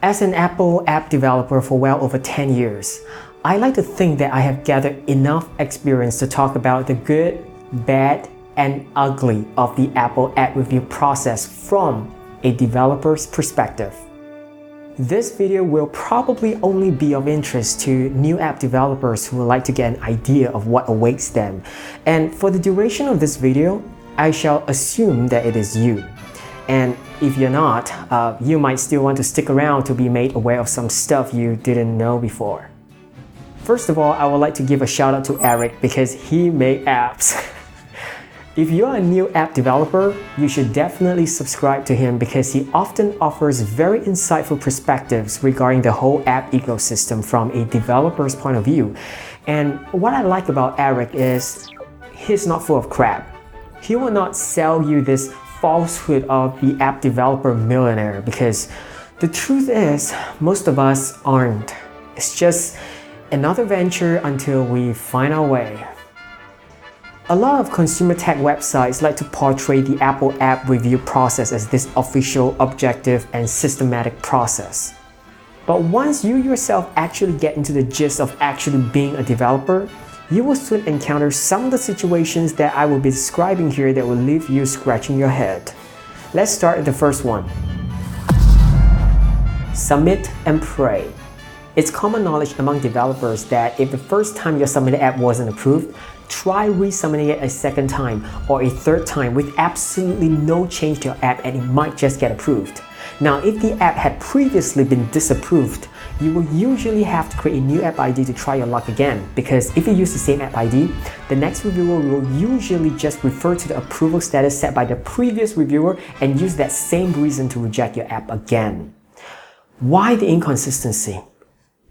As an Apple app developer for well over 10 years, I like to think that I have gathered enough experience to talk about the good, bad, and ugly of the Apple app review process from a developer's perspective. This video will probably only be of interest to new app developers who would like to get an idea of what awaits them. And for the duration of this video, I shall assume that it is you. And if you're not, you might still want to stick around to be made aware of some stuff you didn't know before. First of all, I would like to give a shout out to Eric because he made apps. If you're a new app developer, you should definitely subscribe to him because he often offers very insightful perspectives regarding the whole app ecosystem from a developer's point of view. And what I like about Eric is he's not full of crap. He will not sell you this falsehood of the app developer millionaire because the truth is most of us aren't. It's just another venture until we find our way. A lot of consumer tech websites like to portray the Apple app review process as this official, objective, and systematic process. But once you yourself actually get into the gist of actually being a developer, you will soon encounter some of the situations that I will be describing here that will leave you scratching your head. Let's start with the first one. Submit and pray. It's common knowledge among developers that if the first time your submitted app wasn't approved, try resubmitting it a second time or a third time with absolutely no change to your app and it might just get approved. Now, if the app had previously been disapproved, you will usually have to create a new app ID to try your luck again because if you use the same app ID, the next reviewer will usually just refer to the approval status set by the previous reviewer and use that same reason to reject your app again. Why the inconsistency?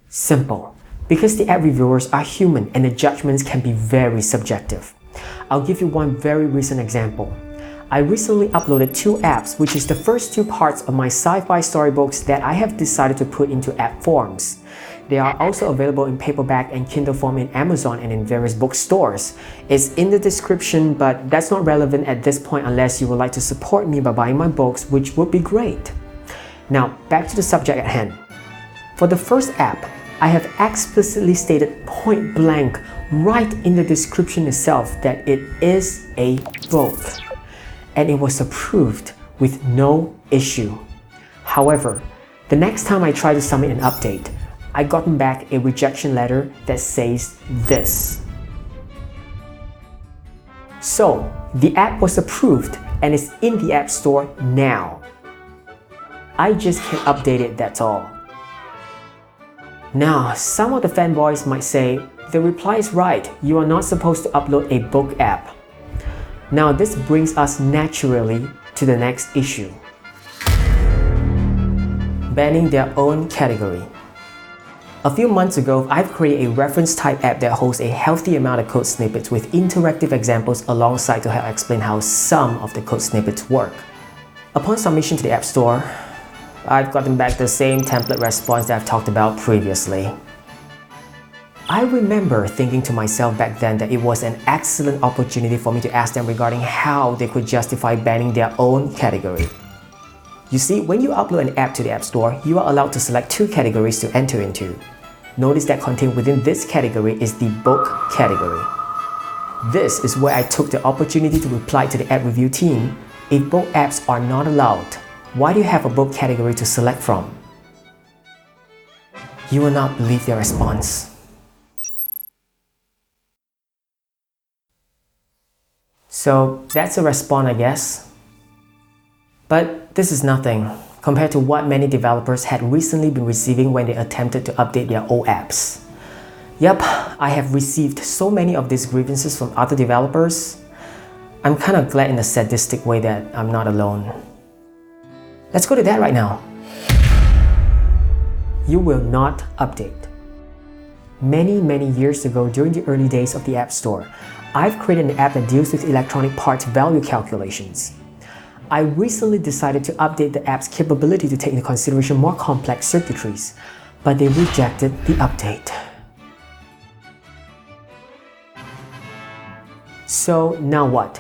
Simple. Because the app reviewers are human and the judgments can be very subjective. I'll give you one very recent example. I recently uploaded 2 apps, which is the first 2 parts of my sci-fi storybooks that I have decided to put into app forms. They are also available in paperback and Kindle form in Amazon and in various bookstores. It's in the description, but that's not relevant at this point unless you would like to support me by buying my books, which would be great. Now, back to the subject at hand. For the first app, I have explicitly stated point blank right in the description itself that it is a book. And it was approved with no issue. However, the next time I tried to submit an update, I gotten back a rejection letter that says this. So, the app was approved and is in the App Store now. I just can't update it, that's all. Now, some of the fanboys might say, the reply is right, you are not supposed to upload a book app. Now this brings us naturally to the next issue. Banning their own category. A few months ago, I've created a reference type app that holds a healthy amount of code snippets with interactive examples alongside to help explain how some of the code snippets work. Upon submission to the App Store, I've gotten back the same template response that I've talked about previously. I remember thinking to myself back then that it was an excellent opportunity for me to ask them regarding how they could justify banning their own category. You see, when you upload an app to the App Store, you are allowed to select 2 categories to enter into. Notice that contained within this category is the book category. This is where I took the opportunity to reply to the app review team, if book apps are not allowed, why do you have a book category to select from? You will not believe their response. So that's a response, I guess. But this is nothing compared to what many developers had recently been receiving when they attempted to update their old apps. Yep, I have received so many of these grievances from other developers. I'm kind of glad in a sadistic way that I'm not alone. Let's go to that right now. You will not update. Many years ago, during the early days of the App Store, I've created an app that deals with electronic parts value calculations. I recently decided to update the app's capability to take into consideration more complex circuitries, but they rejected the update. So now what?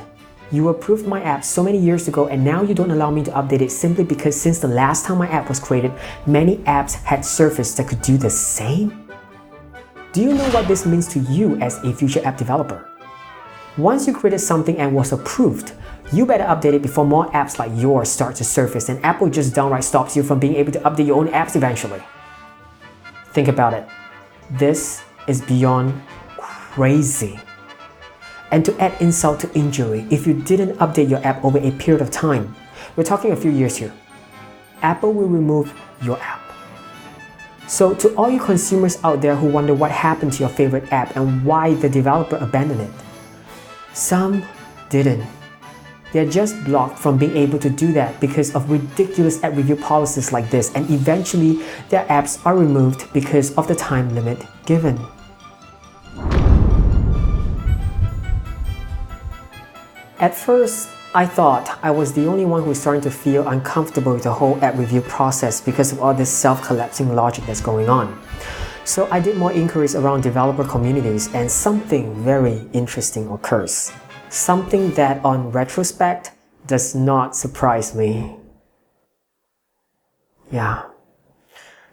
You approved my app so many years ago and now you don't allow me to update it simply because since the last time my app was created, many apps had surfaced that could do the same? Do you know what this means to you as a future app developer? Once you created something and was approved, you better update it before more apps like yours start to surface and Apple just downright stops you from being able to update your own apps eventually. Think about it. This is beyond crazy. And to add insult to injury, if you didn't update your app over a period of time, we're talking a few years here, Apple will remove your app. So to all you consumers out there who wonder what happened to your favorite app and why the developer abandoned it, some didn't. They're just blocked from being able to do that because of ridiculous app review policies like this, and eventually their apps are removed because of the time limit given. At first, I thought I was the only one who was starting to feel uncomfortable with the whole app review process because of all this self-collapsing logic that's going on. So I did more inquiries around developer communities and something very interesting occurs. Something that on retrospect does not surprise me. Yeah.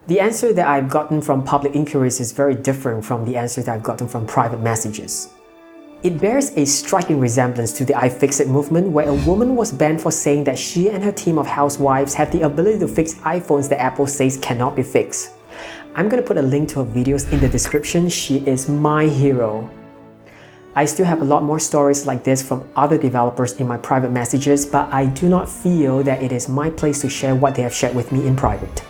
The answer that I've gotten from public inquiries is very different from the answer that I've gotten from private messages. It bears a striking resemblance to the iFixit movement, where a woman was banned for saying that she and her team of housewives have the ability to fix iPhones that Apple says cannot be fixed. I'm gonna put a link to her videos in the description. She is my hero. I still have a lot more stories like this from other developers in my private messages, but I do not feel that it is my place to share what they have shared with me in private.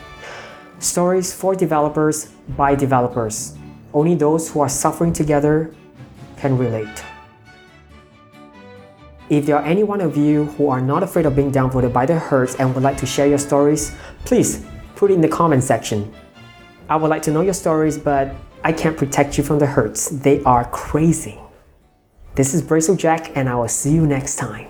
Stories for developers by developers. Only those who are suffering together can relate. If there are any one of you who are not afraid of being downvoted by the hurts and would like to share your stories, please put it in the comment section. I would like to know your stories, but I can't protect you from the hurts. They are crazy. This is Brazel Jack, and I will see you next time.